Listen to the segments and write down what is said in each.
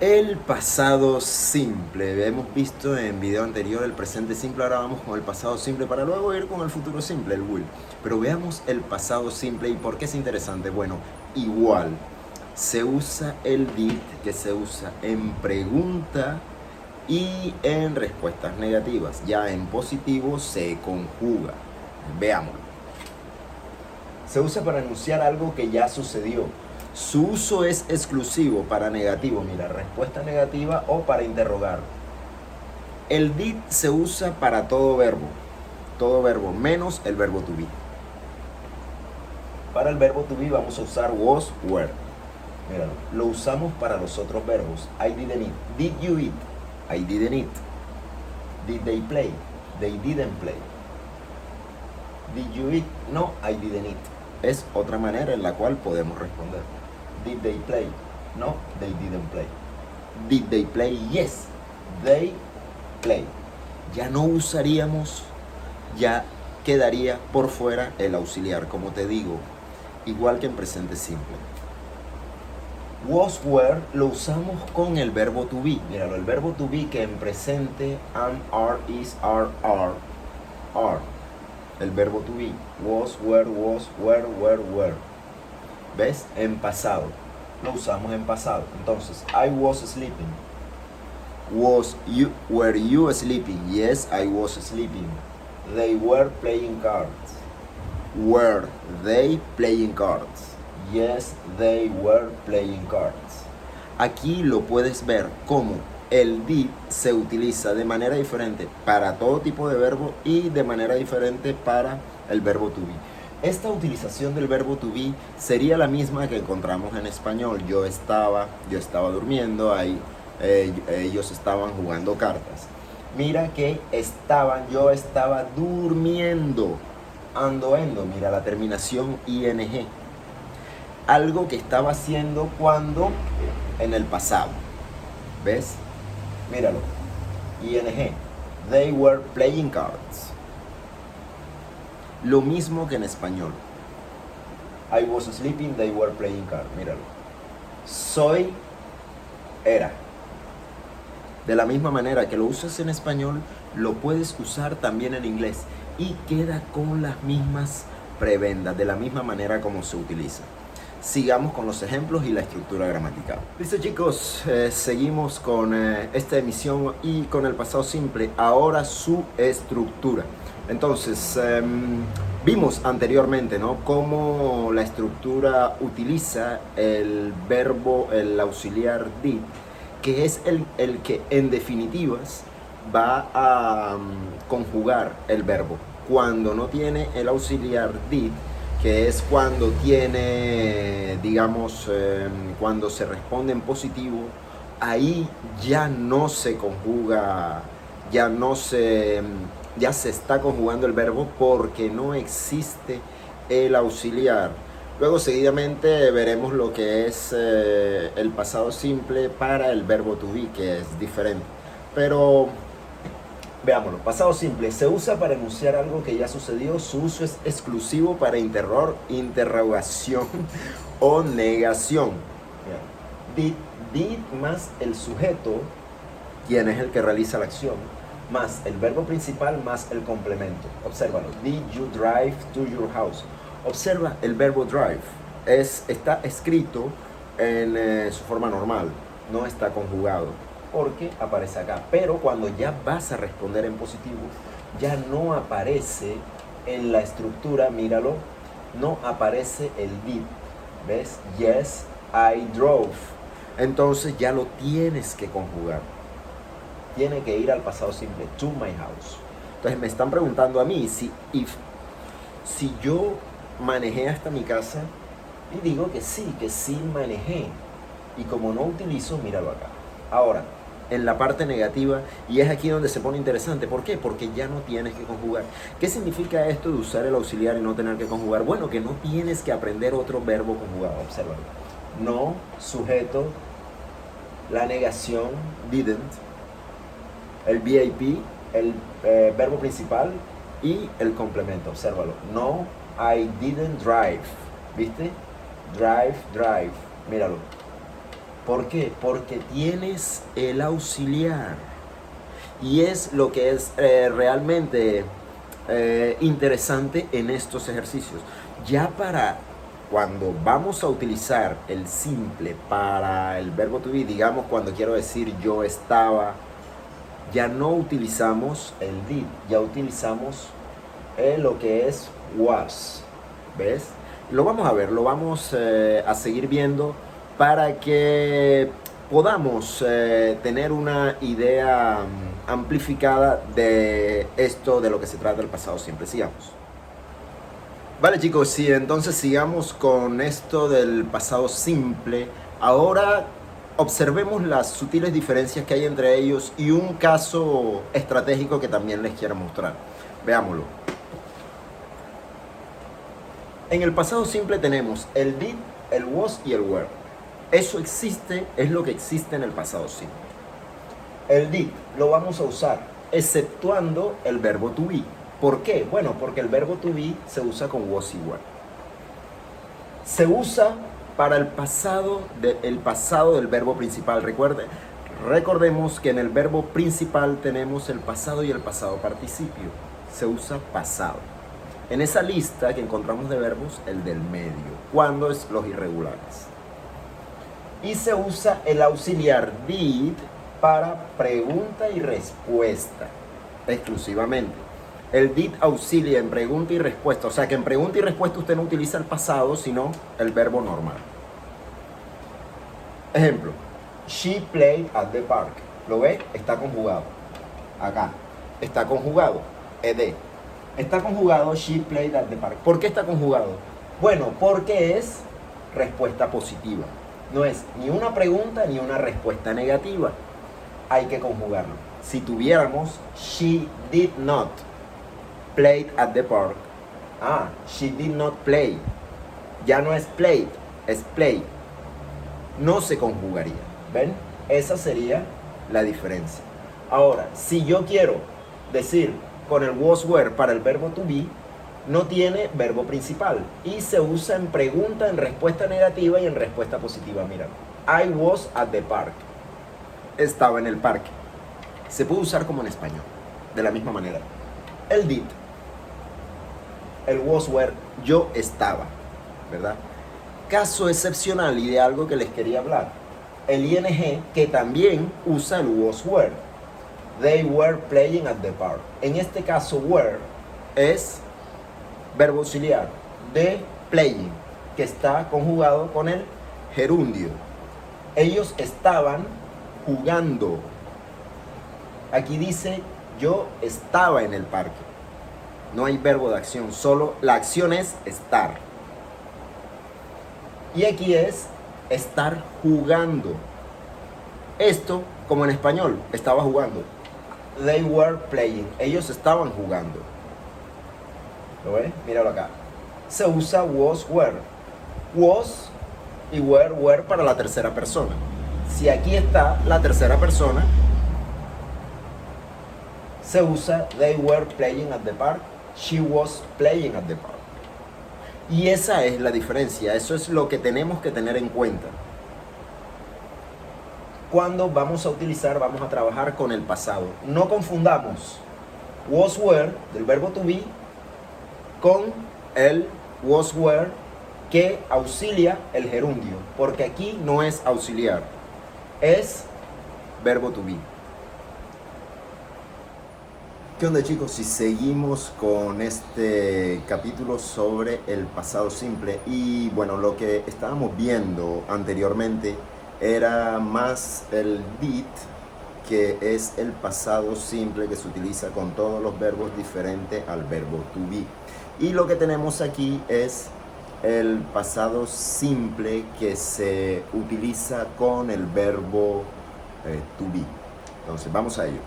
El pasado simple. Hemos visto en video anterior el presente simple, ahora vamos con el pasado simple para luego ir con el futuro simple, el will. Pero veamos el pasado simple y por qué es interesante. Bueno, igual se usa el did, que se usa en pregunta y en respuestas negativas. Ya en positivo se conjuga. Veámoslo. Se usa para anunciar algo que ya sucedió. Su uso es exclusivo para negativo, mira, respuesta negativa o para interrogar. El did se usa para todo verbo menos el verbo to be. Para el verbo to be vamos a usar was, were. Míralo, lo usamos para los otros verbos. I didn't eat. Did you eat? I didn't eat. Did they play? They didn't play. Did you eat? No, I didn't eat. Es otra manera en la cual podemos responder. Did they play? No, they didn't play. Did they play? Yes, they play. Ya no usaríamos, ya quedaría por fuera el auxiliar, como te digo, igual que en presente simple. Was, were lo usamos con el verbo to be. Míralo, el verbo to be que en presente am, are, is, are. El verbo to be. Was, were, were. ¿Ves? En pasado. Lo usamos en pasado. Entonces, I was sleeping. Were you sleeping? Yes, I was sleeping. They were playing cards. Were they playing cards? Yes, they were playing cards. Aquí lo puedes ver como el did se utiliza de manera diferente para todo tipo de verbo y de manera diferente para el verbo to be. Esta utilización del verbo to be sería la misma que encontramos en español. Yo estaba durmiendo, ellos estaban jugando cartas. Mira que yo estaba durmiendo. Endo, mira la terminación ing. Algo que estaba haciendo cuando en el pasado. ¿Ves? Míralo. ing. They were playing cards. Lo mismo que en español. I was sleeping, they were playing cards. Míralo. Soy, era. De la misma manera que lo usas en español, lo puedes usar también en inglés. Y queda con las mismas prebendas, de la misma manera como se utiliza. Sigamos con los ejemplos y la estructura gramatical. Listo, chicos, seguimos con esta emisión y con el pasado simple. Ahora su estructura. Entonces, vimos anteriormente, ¿no?, cómo la estructura utiliza el verbo, el auxiliar did, que es el que en definitivas va a conjugar el verbo. Cuando no tiene el auxiliar did, que es cuando tiene, digamos, cuando se responde en positivo, ahí ya no se conjuga, ya se está conjugando el verbo porque no existe el auxiliar. Luego seguidamente veremos lo que es el pasado simple para el verbo to be, que es diferente. Pero veámoslo. Pasado simple se usa para enunciar algo que ya sucedió. Su uso es exclusivo para interrogación o negación. Did más el sujeto, quien es el que realiza la acción, más el verbo principal más el complemento. Obsérvalo. Did you drive to your house? Observa el verbo drive. Está escrito en su forma normal. No está conjugado porque aparece acá. Pero cuando ya vas a responder en positivo, ya no aparece en la estructura, míralo, no aparece el did. ¿Ves? Yes, I drove. Entonces ya lo tienes que conjugar. Tiene que ir al pasado simple, to my house. Entonces me están preguntando a mí si yo manejé hasta mi casa, y digo que sí manejé. Y como no utilizo, míralo acá. Ahora, en la parte negativa, y es aquí donde se pone interesante. ¿Por qué? Porque ya no tienes que conjugar. ¿Qué significa esto de usar el auxiliar y no tener que conjugar? Bueno, que no tienes que aprender otro verbo conjugado. Obsérvalo. No, sujeto, la negación, didn't, el VIP, el verbo principal y el complemento. Obsérvalo. No, I didn't drive. ¿Viste? Drive. Míralo. ¿Por qué? Porque tienes el auxiliar. Y es lo que es realmente interesante en estos ejercicios. Ya para cuando vamos a utilizar el simple para el verbo to be, digamos cuando quiero decir yo estaba, ya no utilizamos el did, ya utilizamos lo que es was. ¿Ves? Lo vamos a ver, lo vamos a seguir viendo para que podamos tener una idea amplificada de esto, de lo que se trata el pasado simple. Sigamos. Vale, chicos, sí, entonces sigamos con esto del pasado simple. Ahora observemos las sutiles diferencias que hay entre ellos y un caso estratégico que también les quiero mostrar. Veámoslo. En el pasado simple tenemos el did, el was y el were. Eso existe, es lo que existe en el pasado simple. El did lo vamos a usar exceptuando el verbo to be. ¿Por qué? Bueno, porque el verbo to be se usa con was y were. Se usa para el pasado del verbo principal. Recordemos que en el verbo principal tenemos el pasado y el pasado participio. Se usa pasado. En esa lista que encontramos de verbos, el del medio, cuando es los irregulares. Y se usa el auxiliar did para pregunta y respuesta, exclusivamente. El did auxilia en pregunta y respuesta, o sea que en pregunta y respuesta usted no utiliza el pasado, sino el verbo normal. Ejemplo, she played at the park. ¿Lo ve? Está conjugado. Acá, está conjugado, ed. Está conjugado, she played at the park. ¿Por qué está conjugado? Bueno, porque es respuesta positiva. No es ni una pregunta ni una respuesta negativa. Hay que conjugarlo. Si tuviéramos she did not play at the park. She did not play. Ya no es played, es play. No se conjugaría. ¿Ven? Esa sería la diferencia. Ahora, si yo quiero decir con el was were para el verbo to be, no tiene verbo principal y se usa en pregunta, en respuesta negativa y en respuesta positiva. Mira, I was at the park. Estaba en el parque. Se puede usar como en español, de la misma manera. El did, el was were, yo estaba, ¿verdad? Caso excepcional y de algo que les quería hablar. El ing, que también usa el was were. They were playing at the park. En este caso, were es verbo auxiliar de playing, que está conjugado con el gerundio. Ellos estaban jugando. Aquí dice, yo estaba en el parque. No hay verbo de acción, solo la acción es estar. Y aquí es estar jugando. Esto, como en español, estaba jugando. They were playing. Ellos estaban jugando. ¿Lo ves? Míralo acá. Se usa was, were. Was y were para la tercera persona. Si aquí está la tercera persona, se usa they were playing at the park. She was playing at the park. Y esa es la diferencia. Eso es lo que tenemos que tener en cuenta. Cuando vamos a trabajar con el pasado. No confundamos was were del verbo to be con el was were que auxilia el gerundio, porque aquí no es auxiliar, es verbo to be. ¿Qué onda, chicos? Si seguimos con este capítulo sobre el pasado simple, y bueno, lo que estábamos viendo anteriormente era más el did, que es el pasado simple que se utiliza con todos los verbos diferentes al verbo to be. Y lo que tenemos aquí es el pasado simple que se utiliza con el verbo to be. Entonces, vamos a ello.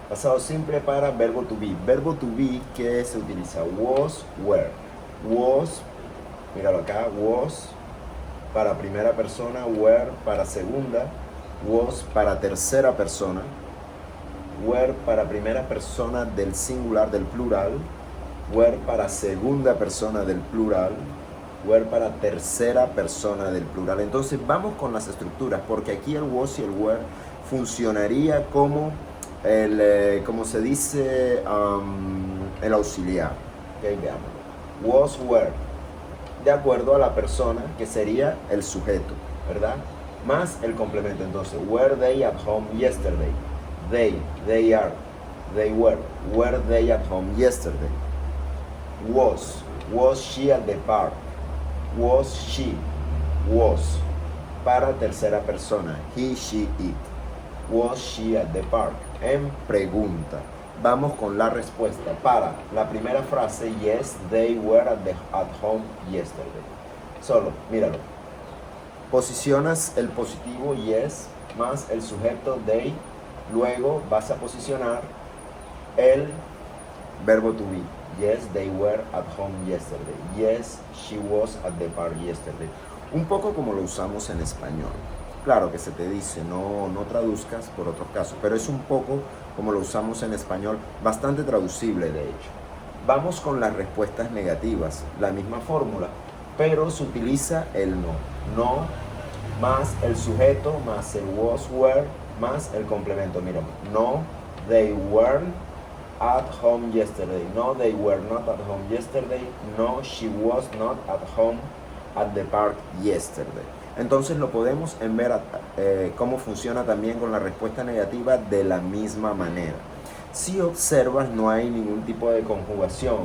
Pasado simple para verbo to be. Verbo to be que se utiliza was, were. Was, míralo acá, was para primera persona, were para segunda, was para tercera persona, were para primera persona del singular, del plural, were para segunda persona del plural, were para tercera persona del plural. Entonces vamos con las estructuras, porque aquí el was y el were funcionaría como como se dice, el auxiliar. Okay, veamos. Was, were, de acuerdo a la persona, que sería el sujeto, ¿verdad? Más el complemento. Entonces, were they at home yesterday? They are, they were they at home yesterday? Was she at the park? Was she, was, para tercera persona, he, she, it. Was she at the park? En pregunta. Vamos con la respuesta. Para la primera frase, yes, they were at home yesterday. Solo, míralo. Posicionas el positivo yes más el sujeto they. Luego vas a posicionar el verbo to be. Yes, they were at home yesterday. Yes, she was at the park yesterday. Un poco como lo usamos en español. Claro que se te dice, no traduzcas por otros casos, pero es un poco como lo usamos en español, bastante traducible de hecho. Vamos con las respuestas negativas, la misma fórmula, pero se utiliza el no. No más el sujeto, más el was, were, más el complemento. Mira, no, they weren't at home yesterday. No, they were not at home yesterday. No, she was not at home at the park yesterday. Entonces lo podemos ver cómo funciona también con la respuesta negativa de la misma manera. Si observas, no hay ningún tipo de conjugación.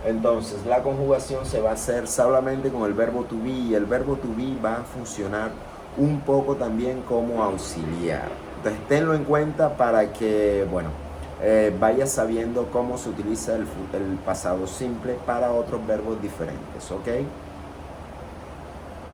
Entonces la conjugación se va a hacer solamente con el verbo to be, y el verbo to be va a funcionar un poco también como auxiliar. Entonces tenlo en cuenta para que, bueno, vayas sabiendo cómo se utiliza el pasado simple para otros verbos diferentes, ¿ok?